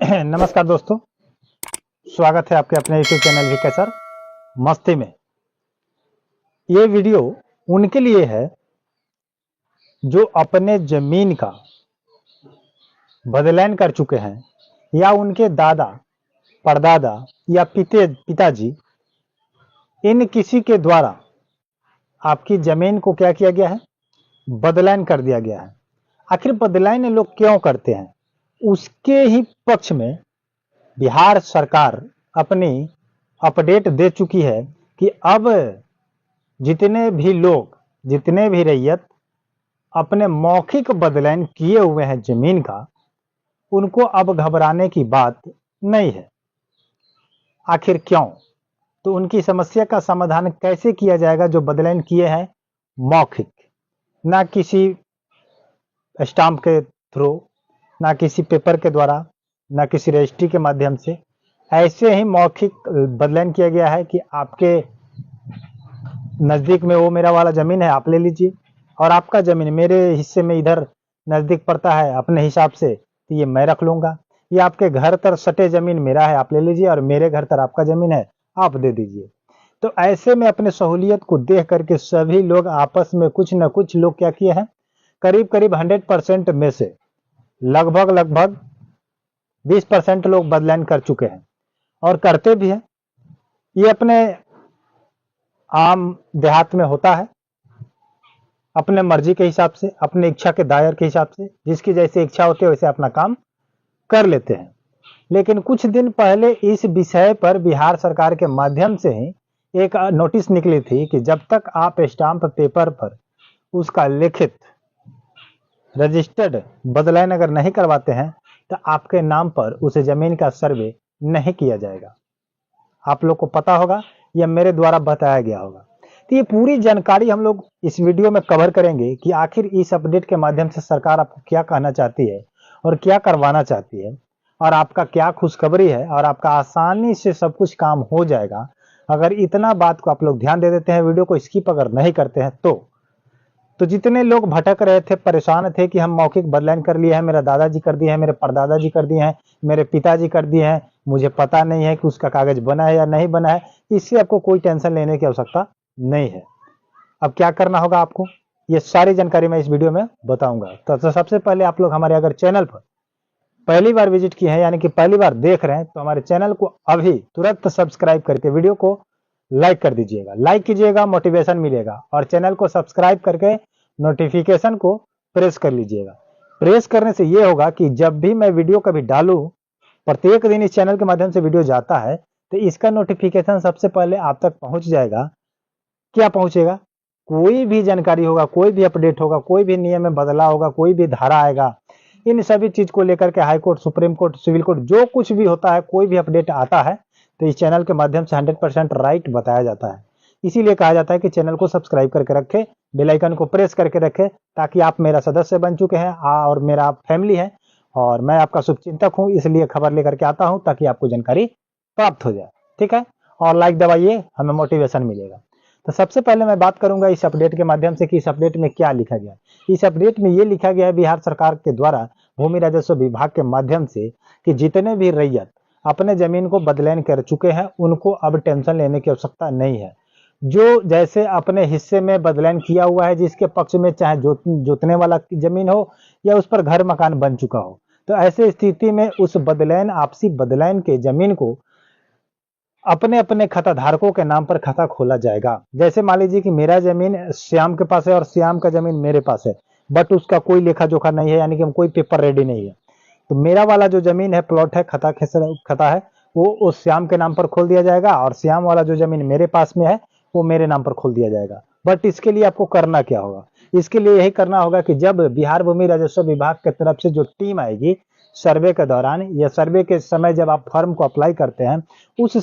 नमस्कार दोस्तों, स्वागत है आपके अपने यूट्यूब चैनल वीके सर मस्ती में। ये वीडियो उनके लिए है जो अपने जमीन का बदलान कर चुके हैं या उनके दादा परदादा या पिताजी इन किसी के द्वारा आपकी जमीन को क्या किया गया है, बदलान कर दिया गया है। आखिर बदलान लोग क्यों करते हैं, उसके ही पक्ष में बिहार सरकार अपनी अपडेट दे चुकी है कि अब जितने भी लोग, जितने भी रैयत अपने मौखिक बदलान किए हुए हैं जमीन का, उनको अब घबराने की बात नहीं है। आखिर क्यों? तो उनकी समस्या का समाधान कैसे किया जाएगा जो बदलान किए हैं मौखिक, ना किसी स्टाम्प के थ्रू, ना किसी पेपर के द्वारा, ना किसी रजिस्ट्री के माध्यम से, ऐसे ही मौखिक बदलान किया गया है कि आपके नजदीक में वो मेरा वाला जमीन है, आप ले लीजिए, और आपका जमीन मेरे हिस्से में इधर नजदीक पड़ता है अपने हिसाब से, तो ये मैं रख लूंगा। ये आपके घर तर सटे जमीन मेरा है, आप ले लीजिए, और मेरे घर तर आपका जमीन है, आप दे दीजिए। तो ऐसे में अपने सहूलियत को देख करके सभी लोग आपस में कुछ न कुछ लोग क्या किए हैं, करीब करीब 100% में से लगभग 20% लोग बदलान कर चुके हैं और करते भी हैं। ये अपने आम देहात में होता है, अपने मर्जी के हिसाब से, अपने इच्छा के दायर के हिसाब से, जिसकी जैसे इच्छा होती है वैसे अपना काम कर लेते हैं। लेकिन कुछ दिन पहले इस विषय पर बिहार सरकार के माध्यम से ही एक नोटिस निकली थी कि जब तक आप स्टाम्प पेपर पर उसका लिखित रजिस्टर्ड बदलान अगर नहीं करवाते हैं तो आपके नाम पर उस जमीन का सर्वे नहीं किया जाएगा। आप लोग को पता होगा या मेरे द्वारा बताया गया होगा। तो ये पूरी जानकारी हम लोग इस वीडियो में कवर करेंगे कि आखिर इस अपडेट के माध्यम से सरकार आपको क्या कहना चाहती है और क्या करवाना चाहती है, और आपका क्या खुशखबरी है, और आपका आसानी से सब कुछ काम हो जाएगा अगर इतना बात को आप लोग ध्यान दे देते हैं, वीडियो को स्किप अगर नहीं करते हैं तो जितने लोग भटक रहे थे, परेशान थे कि हम मौखिक बदलान कर लिए हैं, मेरा दादाजी कर दिए हैं, मेरे परदादा जी कर दिए हैं, मेरे पिताजी कर दिए हैं, मुझे पता नहीं है कि उसका कागज बना है या नहीं बना है, इससे आपको कोई टेंशन लेने की आवश्यकता नहीं है। अब क्या करना होगा आपको, ये सारी जानकारी मैं इस वीडियो में बताऊंगा। तो सबसे पहले आप लोग हमारे अगर चैनल पर पहली बार विजिट किए हैं, यानी कि पहली बार देख रहे हैं, तो हमारे चैनल को अभी तुरंत सब्सक्राइब करके वीडियो को लाइक कर दीजिएगा। लाइक कीजिएगा, मोटिवेशन मिलेगा, और चैनल को सब्सक्राइब करके नोटिफिकेशन को प्रेस कर लीजिएगा। प्रेस करने से यह होगा कि जब भी मैं वीडियो कभी डालूं, प्रत्येक दिन इस चैनल के माध्यम से वीडियो जाता है, तो इसका नोटिफिकेशन सबसे पहले आप तक पहुंच जाएगा। क्या पहुंचेगा? कोई भी जानकारी होगा, कोई भी अपडेट होगा, कोई भी नियम में बदलाव होगा, कोई भी धारा आएगा, इन सभी चीज को लेकर के high court, supreme court, civil court, जो कुछ भी होता है, कोई भी अपडेट आता है तो इस चैनल के माध्यम से 100% राइट बताया जाता है। इसीलिए कहा जाता है कि चैनल को सब्सक्राइब करके रखें, बेल आइकन को प्रेस करके रखें, ताकि आप मेरा सदस्य बन चुके हैं और मेरा फैमिली है, और मैं आपका शुभचिंतक हूं, इसलिए खबर लेकर के आता हूं ताकि आपको जानकारी प्राप्त हो जाए। ठीक है, और लाइक दबाइए, हमें मोटिवेशन मिलेगा। तो सबसे पहले मैं बात करूंगा इस अपडेट के माध्यम से कि इस अपडेट में क्या लिखा गया। इस अपडेट में यह लिखा गया है बिहार सरकार के द्वारा भूमि राजस्व विभाग के माध्यम से कि जितने भी रैयत अपने जमीन को बदलान कर चुके हैं उनको अब टेंशन लेने की आवश्यकता नहीं है। जो जैसे अपने हिस्से में बदलान किया हुआ है, जिसके पक्ष में चाहे जोतने वाला जमीन हो या उस पर घर मकान बन चुका हो, तो ऐसे स्थिति में उस बदलान, आपसी बदलान के जमीन को अपने अपने खाता धारकों के नाम पर खाता खोला जाएगा। जैसे मान लीजिए कि मेरा जमीन श्याम के पास है और श्याम का जमीन मेरे पास है, बट उसका कोई लेखा जोखा नहीं है, यानी कि कोई पेपर रेडी नहीं है, तो मेरा वाला जो जमीन है, प्लॉट है, खाता है, वो उस श्याम के नाम पर खोल दिया जाएगा, और श्याम वाला जो जमीन मेरे पास में है वो मेरे नाम पर खोल दिया जाएगा। बट इसके लिए आपको करना क्या होगा? इसके लिए यही करना होगा कि जब बिहार भूमि राजस्व विभाग की तरफ से जो टीम आएगी सर्वे के दौरान या सर्वे के समय, जब आप फॉर्म को अप्लाई करते हैं, उसी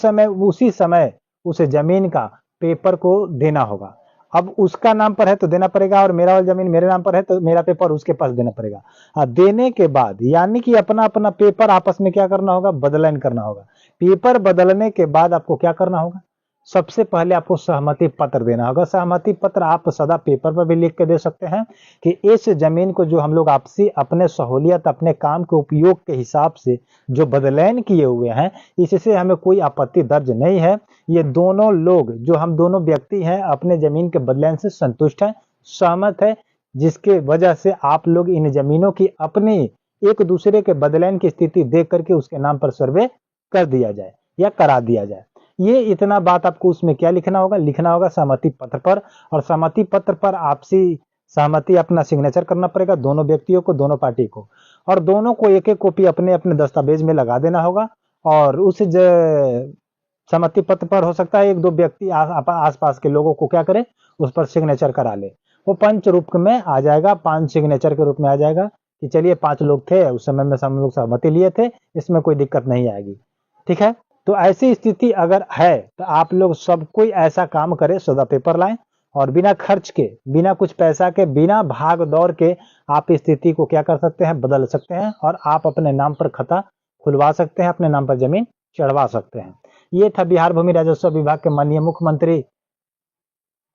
समय उस जमीन का पेपर को देना होगा। अब उसका नाम पर है तो देना पड़ेगा, और मेरा वाला जमीन मेरे नाम पर है तो मेरा पेपर उसके पास देना पड़ेगा। हाँ, देने के बाद यानी कि अपना अपना पेपर आपस में क्या करना होगा, बदलान करना होगा। पेपर बदलने के बाद आपको क्या करना होगा, सबसे पहले आपको सहमति पत्र देना होगा। सहमति पत्र आप सदा पेपर पर भी लिख के दे सकते हैं कि इस जमीन को जो हम लोग आपसी अपने सहूलियत अपने काम के उपयोग के हिसाब से जो बदलैन किए हुए हैं, इससे हमें कोई आपत्ति दर्ज नहीं है। ये दोनों लोग जो हम दोनों व्यक्ति हैं अपने जमीन के बदलैन से संतुष्ट हैं, सहमत है, जिसके वजह से आप लोग इन जमीनों की अपनी एक दूसरे के बदलैन की स्थिति देख करके उसके नाम पर सर्वे कर दिया जाए या करा दिया जाए। ये इतना बात आपको उसमें क्या लिखना होगा, लिखना होगा सहमति पत्र पर। और सहमति पत्र पर आपसी सहमति अपना सिग्नेचर करना पड़ेगा दोनों व्यक्तियों को, दोनों पार्टी को, और दोनों को एक एक कॉपी अपने अपने दस्तावेज में लगा देना होगा। और उस सहमति पत्र पर हो सकता है एक दो व्यक्ति आसपास के लोगों को क्या करे, उस पर सिग्नेचर करा ले। वो पंच रूप में आ जाएगा, 5 सिग्नेचर के रूप में आ जाएगा कि चलिए 5 लोग थे उस समय में, हम लोग सहमति लिए थे, इसमें कोई दिक्कत नहीं आएगी। ठीक है, तो ऐसी स्थिति अगर है तो आप लोग सब कोई ऐसा काम करे, सौदा पेपर लाएं और बिना खर्च के, बिना कुछ पैसा के, बिना भाग दौड़ के आप स्थिति को क्या कर सकते हैं, बदल सकते हैं और आप अपने नाम पर खाता खुलवा सकते हैं, अपने नाम पर जमीन चढ़वा सकते हैं। ये था बिहार भूमि राजस्व विभाग के माननीय मुख्यमंत्री,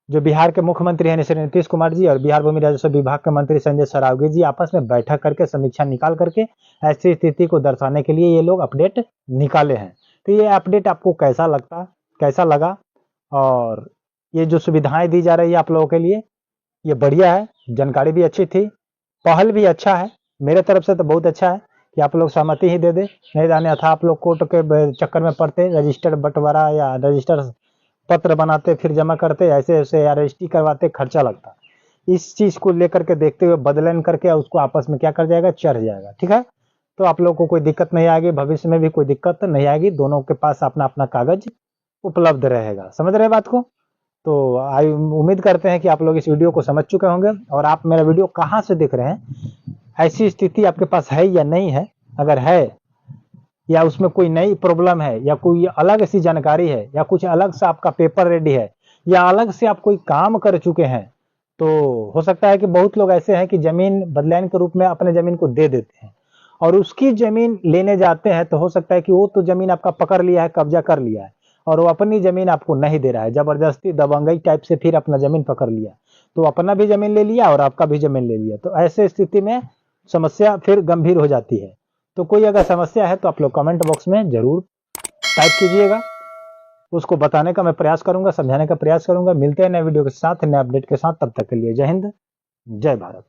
जो बिहार के मुख्यमंत्री हैं श्री नीतीश कुमार जी, और बिहार भूमि राजस्व विभाग के मंत्री संजय सरावगी जी आपस में बैठक करके समीक्षा निकाल करके ऐसी स्थिति को दर्शाने के लिए ये लोग अपडेट निकाले हैं। तो ये अपडेट आपको कैसा लगा, और ये जो सुविधाएं दी जा रही है आप लोगों के लिए, ये बढ़िया है, जानकारी भी अच्छी थी, पहल भी अच्छा है, मेरे तरफ से तो बहुत अच्छा है कि आप लोग सहमति ही दे दे, नहीं तो अन्यथा आप लोग कोर्ट के चक्कर में पड़ते, रजिस्टर बंटवारा या रजिस्टर पत्र बनाते फिर जमा करते, ऐसे ऐसे या रजिस्ट्री करवाते, खर्चा लगता। इस चीज को लेकर के देखते हुए बदलन करके उसको आपस में क्या कर जाएगा, चढ़ जाएगा। ठीक है, तो आप लोग को कोई दिक्कत नहीं आएगी, भविष्य में भी कोई दिक्कत नहीं आएगी, दोनों के पास अपना अपना कागज उपलब्ध रहेगा। समझ रहे बात को? तो उम्मीद करते हैं कि आप लोग इस वीडियो को समझ चुके होंगे। और आप मेरा वीडियो कहाँ से देख रहे हैं, ऐसी स्थिति आपके पास है या नहीं है, अगर है या उसमें कोई नई प्रॉब्लम है या कोई अलग सी जानकारी है या कुछ अलग से आपका पेपर रेडी है या अलग से आप कोई काम कर चुके हैं, तो हो सकता है कि बहुत लोग ऐसे हैं कि जमीन बदलैन के रूप में अपने जमीन को दे देते हैं और उसकी जमीन लेने जाते हैं, तो हो सकता है कि वो तो जमीन आपका पकड़ लिया है, कब्जा कर लिया है, और वो अपनी जमीन आपको नहीं दे रहा है, जबरदस्ती दबंगई टाइप से फिर अपना जमीन पकड़ लिया, तो अपना भी जमीन ले लिया और आपका भी जमीन ले लिया। तो ऐसे स्थिति में समस्या फिर गंभीर हो जाती है। तो कोई अगर समस्या है तो आप लोग कमेंट बॉक्स में जरूर टाइप कीजिएगा, उसको बताने का मैं प्रयास करूंगा, समझाने का प्रयास करूंगा। मिलते हैं नए वीडियो के साथ, नए अपडेट के साथ, तब तक के लिए जय हिंद, जय भारत।